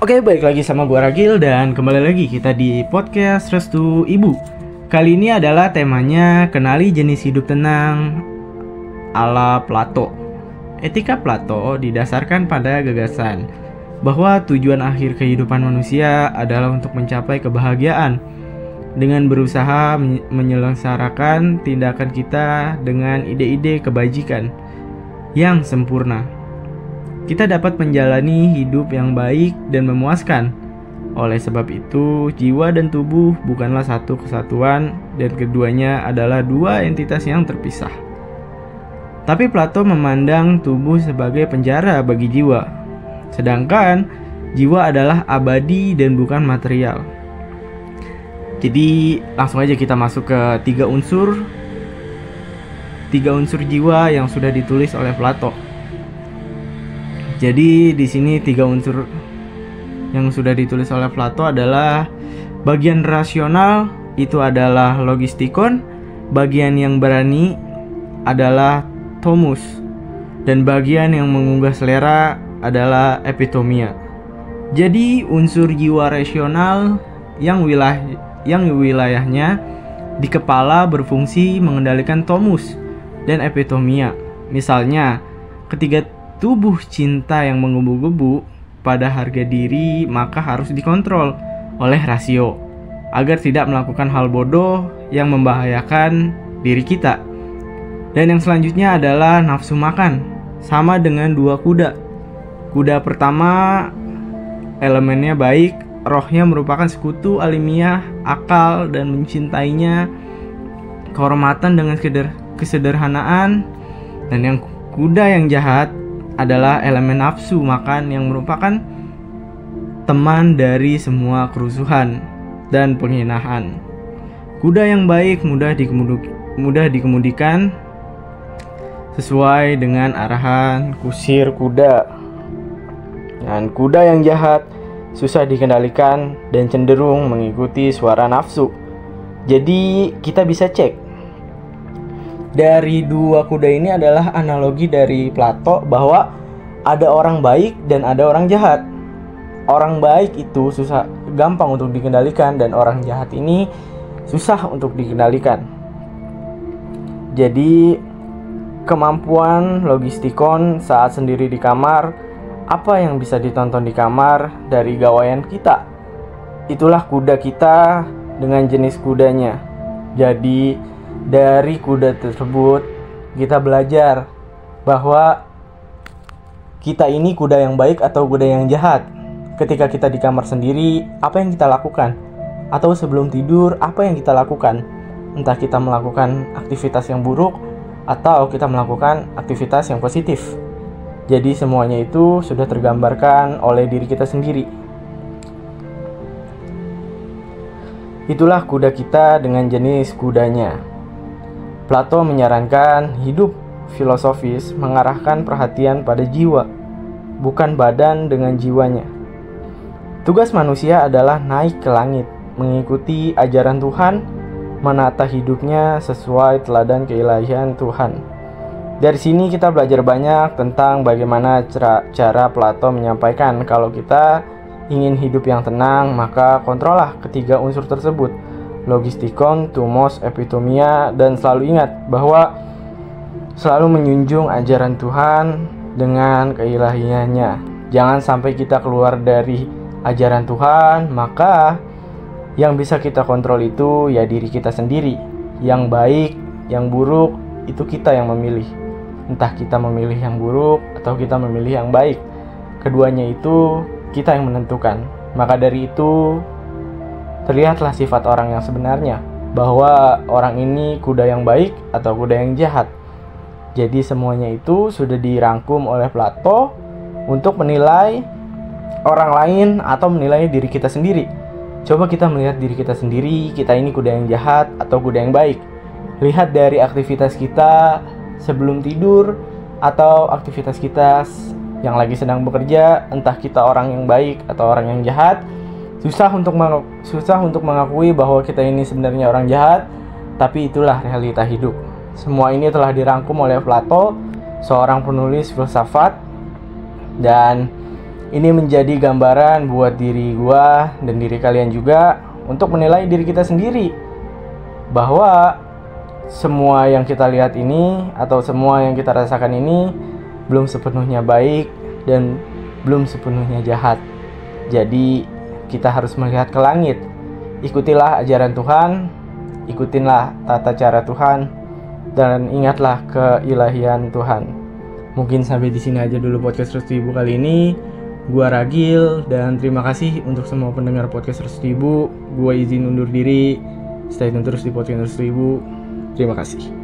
Oke, balik lagi sama gua Ragil dan kembali lagi kita di podcast Restu Ibu. Kali ini adalah temanya kenali jenis hidup tenang ala Plato. Etika Plato didasarkan pada gagasan bahwa tujuan akhir kehidupan manusia adalah untuk mencapai kebahagiaan dengan berusaha menyelenggarakan tindakan kita dengan ide-ide kebajikan yang sempurna. Kita dapat menjalani hidup yang baik dan memuaskan. Oleh sebab itu, jiwa dan tubuh bukanlah satu kesatuan dan keduanya adalah dua entitas yang terpisah. Tapi Plato memandang tubuh sebagai penjara bagi jiwa, sedangkan jiwa adalah abadi dan bukan material. Jadi langsung aja kita masuk ke tiga unsur jiwa yang sudah ditulis oleh Plato. Jadi di sini tiga unsur yang sudah ditulis oleh Plato adalah bagian rasional itu adalah logistikon, bagian yang berani adalah thomus, dan bagian yang menggugah selera adalah epitomia. Jadi unsur jiwa rasional yang wilayahnya di kepala berfungsi mengendalikan thomus dan epitomia. Misalnya, ketika tubuh cinta yang menggebu-gebu pada harga diri, maka harus dikontrol oleh rasio agar tidak melakukan hal bodoh yang membahayakan diri kita. Dan yang selanjutnya adalah nafsu makan, sama dengan dua kuda. Kuda pertama elemennya baik, rohnya merupakan sekutu alamiah, akal dan mencintainya, kehormatan dengan kesederhanaan. Dan yang kuda yang jahat adalah elemen nafsu makan yang merupakan teman dari semua kerusuhan dan penghinaan. Kuda yang baik mudah dikemudikan sesuai dengan arahan kusir kuda. Dan kuda yang jahat susah dikendalikan dan cenderung mengikuti suara nafsu. Jadi kita bisa cek dari dua kuda ini adalah analogi dari Plato bahwa ada orang baik dan ada orang jahat. Orang baik itu gampang untuk dikendalikan dan orang jahat ini susah untuk dikendalikan. Jadi kemampuan logistikon saat sendiri di kamar, apa yang bisa ditonton di kamar dari gawaian kita, itulah kuda kita dengan jenis kudanya. Jadi dari kuda tersebut kita belajar bahwa kita ini kuda yang baik atau kuda yang jahat. Ketika kita di kamar sendiri, apa yang kita lakukan? Atau sebelum tidur, apa yang kita lakukan? Entah kita melakukan aktivitas yang buruk atau kita melakukan aktivitas yang positif. Jadi semuanya itu sudah tergambarkan oleh diri kita sendiri. Itulah kuda kita dengan jenis kudanya. Plato menyarankan hidup filosofis mengarahkan perhatian pada jiwa, bukan badan dengan jiwanya. Tugas manusia adalah naik ke langit, mengikuti ajaran Tuhan, menata hidupnya sesuai teladan keilahian Tuhan. Dari sini kita belajar banyak tentang bagaimana cara Plato menyampaikan kalau kita ingin hidup yang tenang, maka kontrollah ketiga unsur tersebut. Logistikon, thumos, epitomia, dan selalu ingat bahwa selalu menjunjung ajaran Tuhan dengan keilahiannya. Jangan sampai kita keluar dari ajaran Tuhan, maka yang bisa kita kontrol itu ya diri kita sendiri. Yang baik, yang buruk, itu kita yang memilih. Entah kita memilih yang buruk atau kita memilih yang baik. Keduanya itu kita yang menentukan. Maka dari itu terlihatlah sifat orang yang sebenarnya, bahwa orang ini kuda yang baik atau kuda yang jahat. Jadi semuanya itu sudah dirangkum oleh Plato untuk menilai orang lain atau menilai diri kita sendiri. Coba kita melihat diri kita sendiri, kita ini kuda yang jahat atau kuda yang baik. Lihat dari aktivitas kita sebelum tidur atau aktivitas kita yang lagi sedang bekerja, entah kita orang yang baik atau orang yang jahat. Susah untuk mengakui bahwa kita ini sebenarnya orang jahat, tapi itulah realita hidup. Semua ini telah dirangkum oleh Plato, seorang penulis filsafat, dan Ini menjadi gambaran buat diri gua dan diri kalian juga untuk menilai diri kita sendiri, bahwa semua yang kita lihat ini atau semua yang kita rasakan ini belum sepenuhnya baik dan belum sepenuhnya jahat. Jadi kita harus melihat ke langit. Ikutilah ajaran Tuhan, ikutinlah tata cara Tuhan, dan ingatlah keilahian Tuhan. Mungkin sampai di sini aja dulu podcast Restu Ibu kali ini. Gua Ragil, dan terima kasih untuk semua pendengar podcast Restu Ibu. Gua izin undur diri. Stay tune terus di podcast Restu Ibu. Terima kasih.